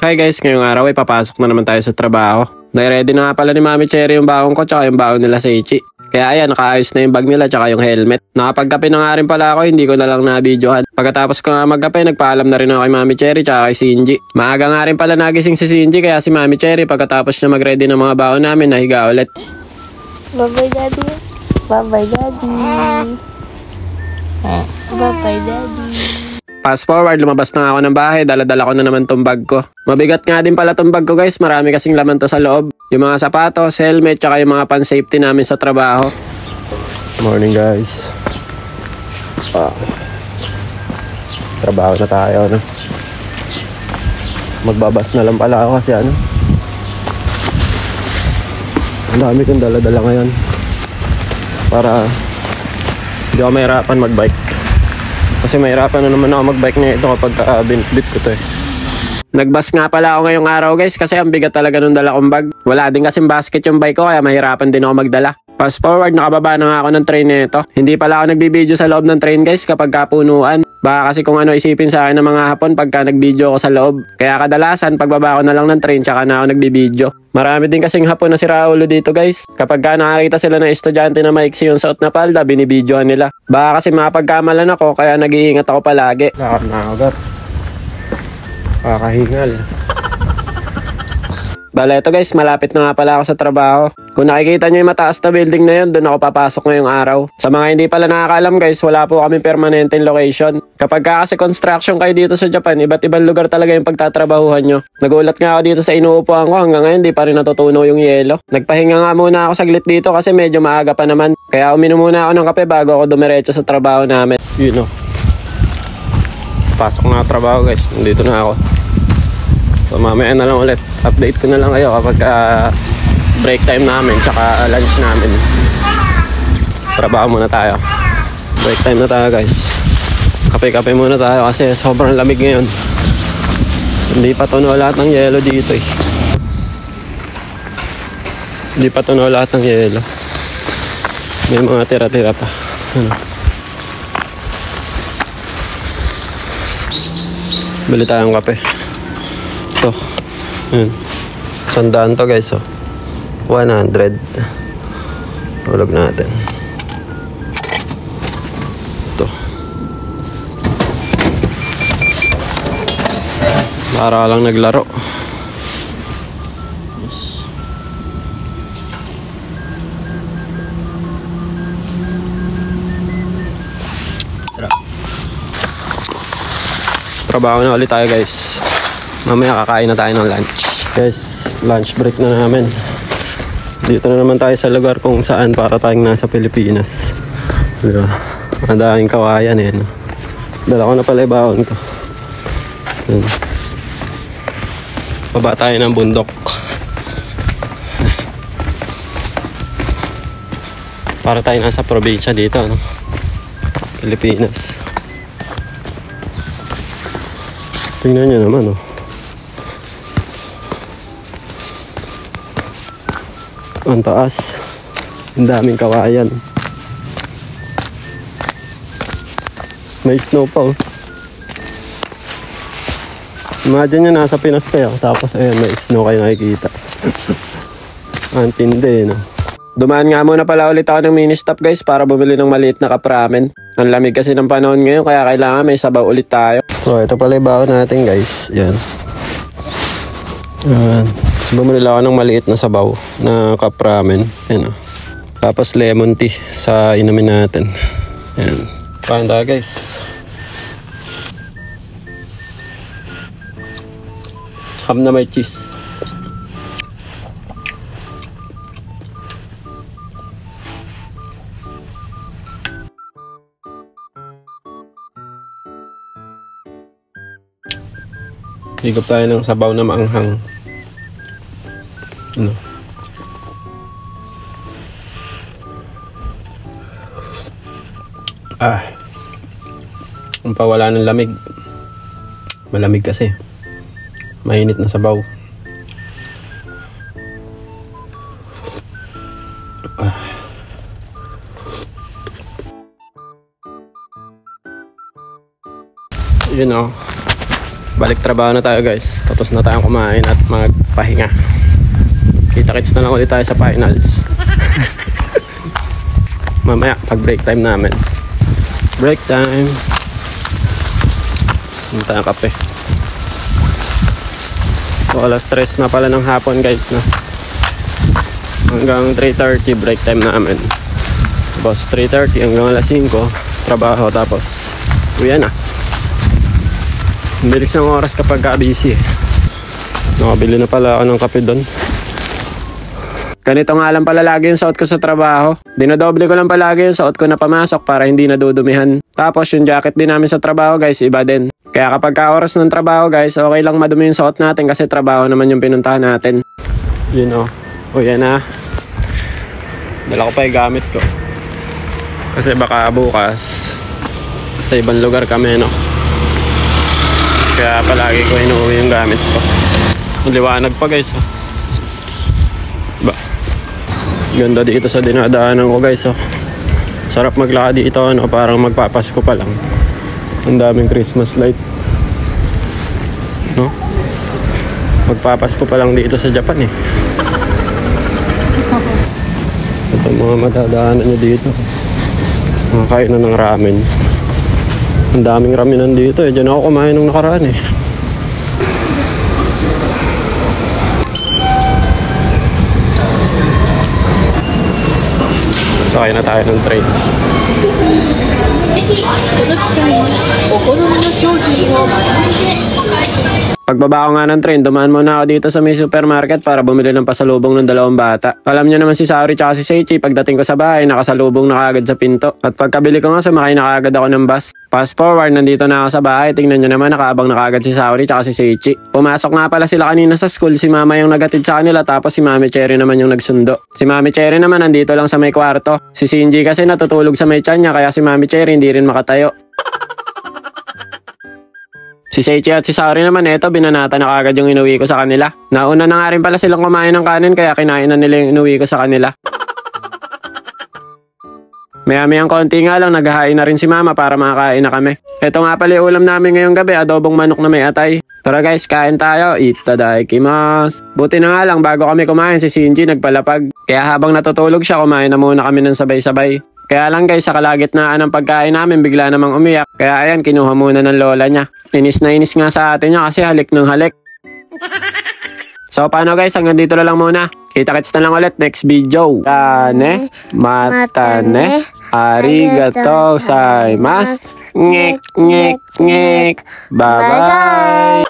Okay guys, ngayong araw ay papasok na naman tayo sa trabaho. Nai-ready na nga pala ni Mami Cherry yung baon ko tsaka yung baon nila sa Ichi. Kaya ayan, nakaayos na yung bag nila tsaka yung helmet. Nakapagkape na nga rin pala ako, hindi ko na lang na-videohan. Pagkatapos ko nga magkape, nagpaalam na rin ako kay Mami Cherry tsaka kay Shinji. Maaga nga rin pala nagising si Shinji kaya si Mami Cherry pagkatapos niya mag-ready ng mga baon namin, nahiga ulit. Bye-bye daddy. Bye-bye daddy. Bye-bye daddy. Fast forward, lumabas na ako ng bahay, dala-dala ko na naman tong bag ko. Mabigat nga din pala tong bag ko guys, marami kasing laman to sa loob. Yung mga sapatos, helmet, tsaka yung mga pan-safety namin sa trabaho. Morning guys. Trabaho na tayo, no? Magbabas na lang pala ako kasi ano. Ang dami kong dala-dala ngayon. Para hindi ako mahirapan mag-bike. Kasi mahirapan na naman ako mag-bike na ito kapag binit ko to eh. Nagbus nga pala ako ngayong araw guys kasi ang bigat talaga nung dala kong bag. Wala din kasing basket yung bike ko kaya mahirapan din ako magdala. Fast forward, nakababa na nga ako ng train nito. Hindi pala ako nagbibideo sa loob ng train guys kapag kapunuan. Baka kasi kung ano isipin sa akin ng mga hapon pagka nagbideo ako sa loob. Kaya kadalasan pagbaba ko na lang ng train tsaka na ako nagbibideo. Marami din kasing hapon na sira ulo dito guys. Kapag ka nakakita sila ng estudyante na maiksi yung suot na palda, binibidyohan nila. Baka kasi mapagkamalan ako kaya nag-iingat ako palagi. Lakad na ako gar. Kakahingal. Bala ito guys, malapit na nga pala ako sa trabaho. Kung nakikita nyo yung mataas na building na yun, doon ako papasok ngayong araw. Sa mga hindi pala nakakaalam guys, wala po kami permanenteng location. Kapag kasi construction kayo dito sa Japan, iba't ibang lugar talaga yung pagtatrabahuhan nyo. Nagulat nga ako dito sa inuupuan ko, hanggang ngayon di pa rin natutunaw yung yelo. Nagpahinga nga muna ako saglit dito kasi medyo maaga pa naman. Kaya uminom muna ako ng kape bago ako dumiretso sa trabaho namin. Yun o. Pasok na trabaho guys, nandito na ako. So mamaya na lang ulit, update ko na lang kayo kapag break time namin tsaka lunch namin. Trabaho muna tayo. Break time na tayo guys. Kape-kape muna tayo kasi sobrang lamig ngayon. Hindi pa tunaw lahat ng yelo dito eh. Hindi pa tunaw lahat ng yelo. May mga tira-tira pa. Ano? Bili tayong kape. Ito. Ayan. Sandaan to guys. Oh. 100. Hulog natin. Ito. Para lang naglaro. Trabaho na ulit tayo guys. Mamaya kakain na tayo ng lunch. Guys, lunch break na namin. Dito na naman tayo sa lugar kung saan para tayong nasa Pilipinas. Diba? Ang daming kawayan eh. No? Dala ko na pala ibaon ko. Baba tayo ng bundok. Para tayo nasa probinsya dito. No? Pilipinas. Tingnan nyo naman oh. Ang taas. Ang daming kawayan. May snow pa oh. Imagine nyo nasa Pinas kayo. Tapos ayan may snow kayo nakikita. Ang tindi no. Dumaan nga muna pala ulit ako ng mini stop guys para bumili ng maliit na kapramen. Ang lamig kasi ng panahon ngayon kaya kailangan may sabaw ulit tayo. So ito pala yung baon natin guys. Yan. Bumili ako ng maliit na sabaw na cup ramen. Yan o. Tapos lemon tea sa inumin natin. Yan. Kain tayo guys. Ham na may cheese. Higop tayo ng sabaw na maanghang. Ano? Ang pawala ng lamig. Malamig kasi. Mainit na sabaw. Yun o. Balik trabaho na tayo guys. Tapos na tayong kumain at magpahinga. Kita-kits na lang ulit tayo sa finals. Mamaya pag break time namin. Break time. Hindi tayong kape. So alas 3 na pala ng hapon guys na. Hanggang 3:30 break time namin. Tapos 3:30 hanggang alas 5 trabaho, tapos uwi na. Bilis ng oras kapag busy. Nakabili na pala ako ng kape doon. Ganito nga lang pala lagi yung suot ko sa trabaho. Dinodoble ko lang palagi yung suot ko na pamasok para hindi nadudumihan. Tapos yung jacket din namin sa trabaho guys, iba din. Kaya kapag ka-oras ng trabaho guys, okay lang madumi yung suot natin kasi trabaho naman yung pinuntahan natin. Yun o yan na. Dala ko pa yung gamit ko. Kasi baka bukas sa ibang lugar kami no. Kaya palagi ko inuwi yung gamit ko. Liwanag pa guys oh. Ba, ganda dito sa dinadaanan ko guys oh. Sarap maglakad dito ano, parang magpapasko pa lang. Ang daming Christmas light no? Magpapasko pa lang dito sa Japan eh. Ito mga madadaanan nyo dito. Mga kainan ng ramen. Ang daming ramenan dito eh. Diyan ako kumain nung nakaraan eh. Sakay na tayo ng train. Pagbaba ko nga ng train, dumaan muna ako dito sa may supermarket para bumili ng pasalubong ng 2 bata. Alam niyo naman si Saori tsaka si Seichi, pagdating ko sa bahay, nakasalubong na kagad sa pinto. At pagkabili ko nga, sumakay na kagad ako ng bus. Fast forward, nandito na ako sa bahay. Tingnan niyo naman, nakaabang na kagad si Saori tsaka si Seichi. Pumasok nga pala sila kanina sa school, si Mama yung nagatid sa kanila, tapos si Mami Cherry naman yung nagsundo. Si Mami Cherry naman nandito lang sa may kwarto. Si Shinji kasi natutulog sa may tiyan niya, kaya si Mami Cherry hindi rin makatayo. Si Seichi at si Saori naman, eto, binanata na kagad yung inuwi ko sa kanila. Nauna na nga rin pala silang kumain ng kanin, kaya kinain na nila yung inuwi ko sa kanila. Maya-mayang konti nga lang, naghahain na rin si Mama para makakain na kami. Eto nga pala yung ulam namin ngayong gabi, adobong manok na may atay. Tara guys, kain tayo. Itadakimasu. Buti na nga lang, bago kami kumain, si Shinji nagpalapag. Kaya habang natutulog siya, kumain na muna kami ng sabay-sabay. Kaya lang guys, sa kalagitnaan ng pagkain namin, bigla namang umiyak. Kaya ayan, kinuha muna ng lola niya. Inis na inis nga sa atin niya kasi halik ng halik. So paano guys, hanggang dito na lang muna. Kita-kits na lang ulit next video. Tane, matane, arigatou gozaimasu. Ngek, ngek, ngek. Bye-bye.